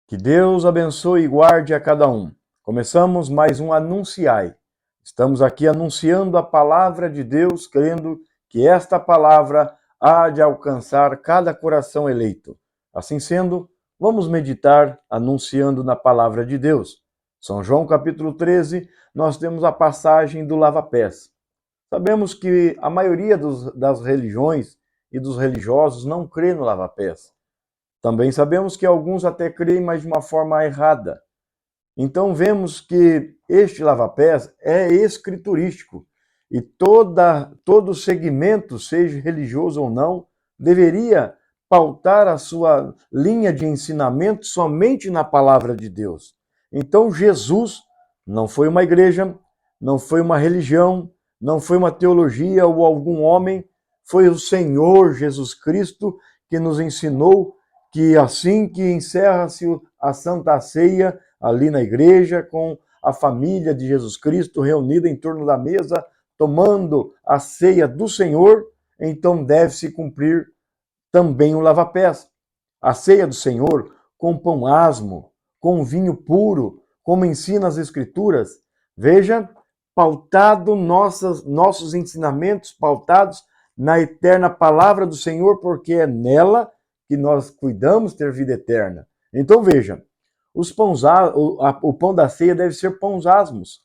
Que Deus abençoe e guarde a cada um. Começamos mais um Anunciai. Estamos aqui anunciando a palavra de Deus, crendo que esta palavra há de alcançar cada coração eleito. Assim sendo, vamos meditar anunciando na palavra de Deus. São João capítulo 13, nós temos a passagem do lava-pés. Sabemos que a maioria das religiões e dos religiosos não crê no lava-pés. Também sabemos que alguns até creem, mas de uma forma errada. Então vemos que este lava-pés é escriturístico e todo segmento, seja religioso ou não, deveria pautar a sua linha de ensinamento somente na palavra de Deus. Então Jesus não foi uma igreja, não foi uma religião, não foi uma teologia ou algum homem, foi o Senhor Jesus Cristo que nos ensinou que assim que encerra-se a Santa Ceia, ali na igreja, com a família de Jesus Cristo reunida em torno da mesa, tomando a ceia do Senhor, então deve-se cumprir também o lava-pés. A ceia do Senhor com pão asmo, com vinho puro, como ensina as Escrituras. Veja, nossos ensinamentos pautados na eterna palavra do Senhor, porque é nela que nós cuidamos ter vida eterna. Então veja, o pão da ceia deve ser pães asmos,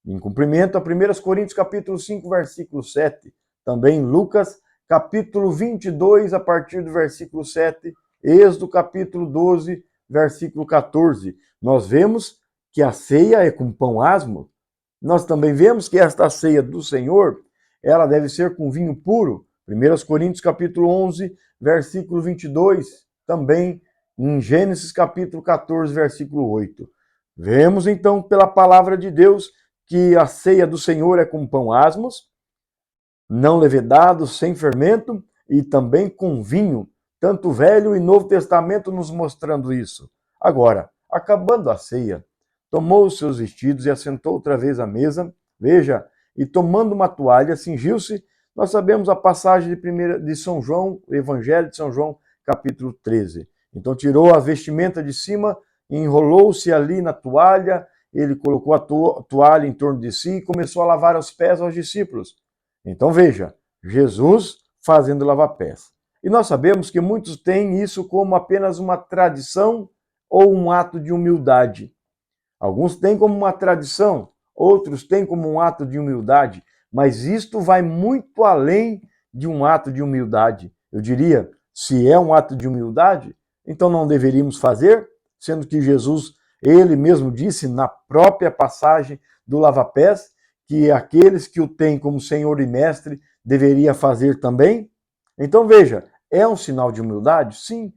em cumprimento a 1 Coríntios capítulo 5, versículo 7, também Lucas capítulo 22, a partir do versículo 7, Êxodo capítulo 12, versículo 14. Nós vemos que a ceia é com pão asmo. Nós também vemos que esta ceia do Senhor, ela deve ser com vinho puro. 1 Coríntios capítulo 11, versículo 22, também em Gênesis capítulo 14, versículo 8. Vemos então pela palavra de Deus que a ceia do Senhor é com pão asmos, não levedado, sem fermento e também com vinho, tanto o Velho e Novo Testamento nos mostrando isso. Agora, acabando a ceia, tomou os seus vestidos e assentou outra vez à mesa, veja, e tomando uma toalha, cingiu-se. Nós sabemos a passagem de São João, o Evangelho de São João, capítulo 13. Então tirou a vestimenta de cima, enrolou-se ali na toalha, ele colocou a toalha em torno de si e começou a lavar os pés aos discípulos. Então veja, Jesus fazendo lava-pés. E nós sabemos que muitos têm isso como apenas uma tradição ou um ato de humildade. Alguns têm como uma tradição, outros têm como um ato de humildade, mas isto vai muito além de um ato de humildade. Eu diria, se é um ato de humildade, então não deveríamos fazer, sendo que Jesus, ele mesmo disse na própria passagem do lava-pés, que aqueles que o têm como Senhor e Mestre deveria fazer também. Então veja, é um sinal de humildade? Sim,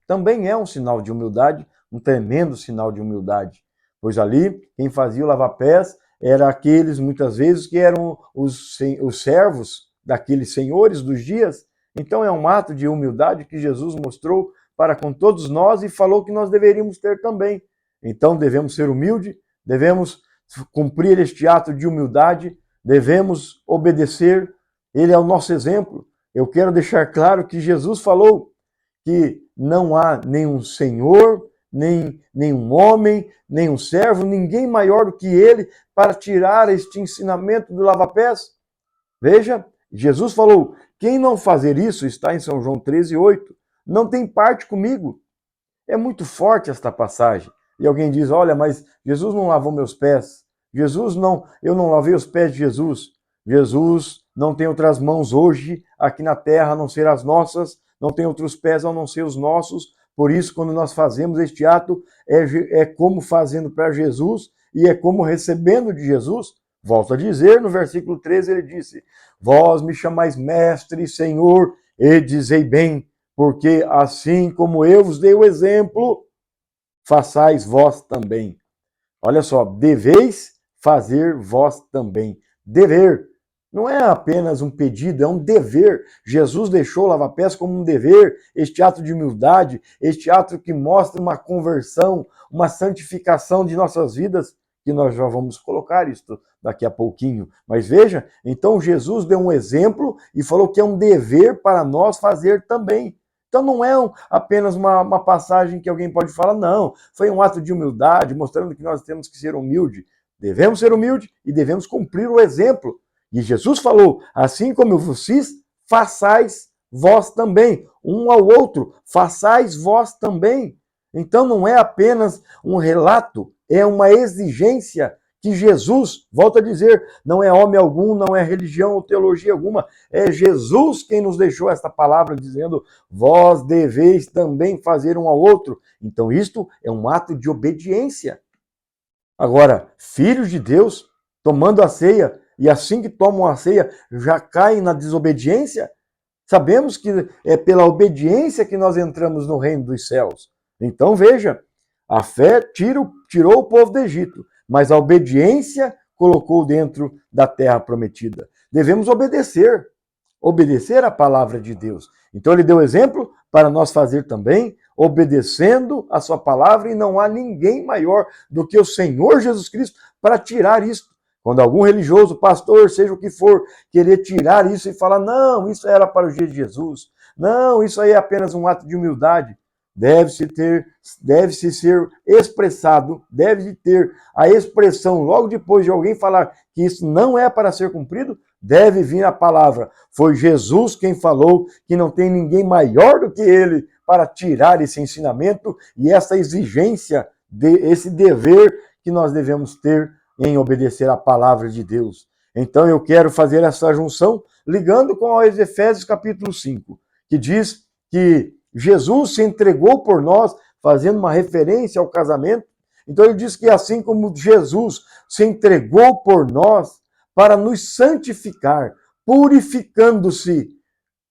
também é um sinal de humildade, um tremendo sinal de humildade. Pois ali, quem fazia o lava-pés eram aqueles, muitas vezes, que eram os servos daqueles senhores dos dias. Então é um ato de humildade que Jesus mostrou para com todos nós e falou que nós deveríamos ter também. Então devemos ser humildes, devemos cumprir este ato de humildade, devemos obedecer, ele é o nosso exemplo. Eu quero deixar claro que Jesus falou que não há nenhum senhor, nenhum homem, nenhum servo, ninguém maior do que ele para tirar este ensinamento do lava-pés. Veja, Jesus falou, quem não fazer isso, está em São João 13, 8, não tem parte comigo. É muito forte esta passagem. E alguém diz, olha, mas Jesus não lavou meus pés. Eu não lavei os pés de Jesus. Jesus não tem outras mãos hoje aqui na terra a não ser as nossas, não tem outros pés a não ser os nossos. Por isso, quando nós fazemos este ato, é como fazendo para Jesus e é como recebendo de Jesus. Volto a dizer, no versículo 13 ele disse, vós me chamais mestre e senhor, e dizei bem, porque assim como eu vos dei o exemplo, façais vós também. Olha só, deveis fazer vós também. Dever. Não é apenas um pedido, é um dever. Jesus deixou o lava-pés como um dever, este ato de humildade, este ato que mostra uma conversão, uma santificação de nossas vidas, que nós já vamos colocar isto daqui a pouquinho. Mas veja, então Jesus deu um exemplo e falou que é um dever para nós fazer também. Então não é apenas uma passagem que alguém pode falar, não, foi um ato de humildade, mostrando que nós temos que ser humildes. Devemos ser humildes e devemos cumprir o exemplo. E Jesus falou, assim como eu vos fiz, façais vós também, um ao outro, façais vós também. Então não é apenas um relato, é uma exigência que Jesus, volto a dizer, não é homem algum, não é religião ou teologia alguma, é Jesus quem nos deixou esta palavra dizendo, vós deveis também fazer um ao outro. Então isto é um ato de obediência. Agora, filhos de Deus, tomando a ceia, e assim que tomam a ceia, já caem na desobediência? Sabemos que é pela obediência que nós entramos no reino dos céus. Então veja, a fé tirou o povo do Egito, mas a obediência colocou dentro da terra prometida. Devemos obedecer a palavra de Deus. Então ele deu exemplo para nós fazer também, obedecendo a sua palavra, e não há ninguém maior do que o Senhor Jesus Cristo para tirar isso. Quando algum religioso, pastor, seja o que for, querer tirar isso e falar, não, isso era para o dia de Jesus, não, isso aí é apenas um ato de humildade, deve-se ser expressado, deve ter a expressão, logo depois de alguém falar que isso não é para ser cumprido, deve vir a palavra. Foi Jesus quem falou que não tem ninguém maior do que ele para tirar esse ensinamento e essa exigência, esse dever que nós devemos ter em obedecer a palavra de Deus. Então eu quero fazer essa junção ligando com os Efésios capítulo 5, que diz que Jesus se entregou por nós, fazendo uma referência ao casamento. Então ele diz que assim como Jesus se entregou por nós para nos santificar, purificando-se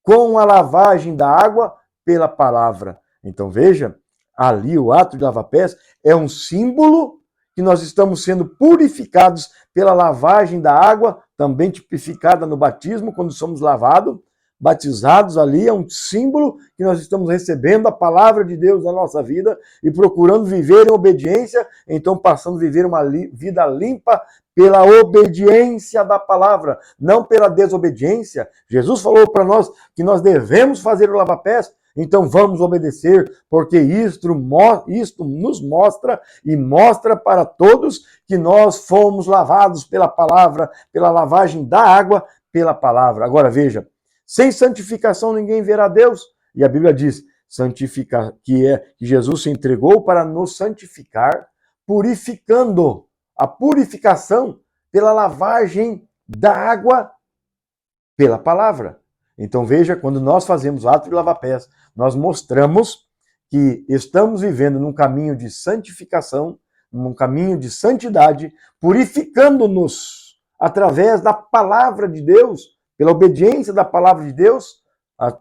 com a lavagem da água pela palavra. Então veja, ali o ato de lavar pés é um símbolo que nós estamos sendo purificados pela lavagem da água, também tipificada no batismo, quando somos lavados, batizados ali, é um símbolo que nós estamos recebendo a palavra de Deus na nossa vida e procurando viver em obediência, então passando a viver uma vida limpa pela obediência da palavra, não pela desobediência. Jesus falou para nós que nós devemos fazer o lava-pés, então vamos obedecer, porque isto nos mostra e mostra para todos que nós fomos lavados pela palavra, pela lavagem da água, pela palavra. Agora veja, sem santificação ninguém verá Deus. E a Bíblia diz, que Jesus se entregou para nos santificar, purificando. A purificação pela lavagem da água, pela palavra. Então veja, quando nós fazemos o ato de lavar pés, nós mostramos que estamos vivendo num caminho de santificação, num caminho de santidade, purificando-nos através da palavra de Deus, pela obediência da palavra de Deus,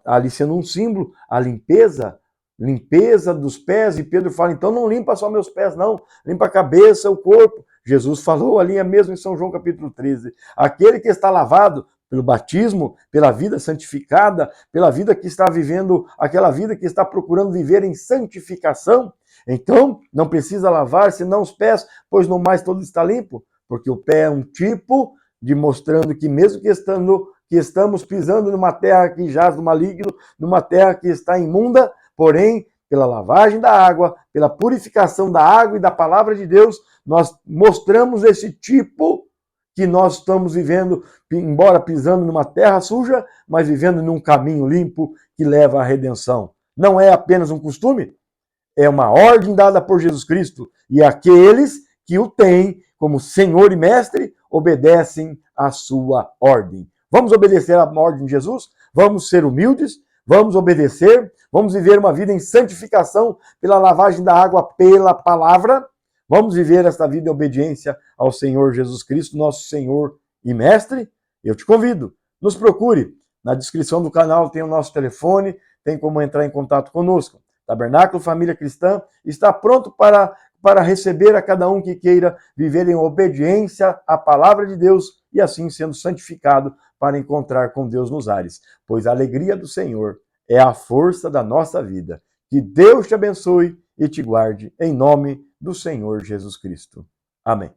ali sendo um símbolo, a limpeza dos pés, e Pedro fala, então não limpa só meus pés não, limpa a cabeça, o corpo. Jesus falou ali mesmo em São João capítulo 13, aquele que está lavado pelo batismo, pela vida santificada, pela vida que está vivendo, aquela vida que está procurando viver em santificação, então não precisa lavar senão os pés, pois no mais todo está limpo, porque o pé é um tipo de mostrando que mesmo que estamos pisando numa terra que jaz do maligno, numa terra que está imunda, porém, pela lavagem da água, pela purificação da água e da palavra de Deus, nós mostramos esse tipo que nós estamos vivendo, embora pisando numa terra suja, mas vivendo num caminho limpo que leva à redenção. Não é apenas um costume, é uma ordem dada por Jesus Cristo, e aqueles que o têm como Senhor e Mestre obedecem à sua ordem. Vamos obedecer à ordem de Jesus? Vamos ser humildes? Vamos obedecer? Vamos viver uma vida em santificação pela lavagem da água pela palavra? Vamos viver esta vida em obediência ao Senhor Jesus Cristo, nosso Senhor e Mestre? Eu te convido, nos procure. Na descrição do canal tem o nosso telefone, tem como entrar em contato conosco. Tabernáculo Família Cristã está pronto para receber a cada um que queira viver em obediência à palavra de Deus e assim sendo santificado para encontrar com Deus nos ares. Pois a alegria do Senhor é a força da nossa vida. Que Deus te abençoe e te guarde em nome do Senhor Jesus Cristo. Amém.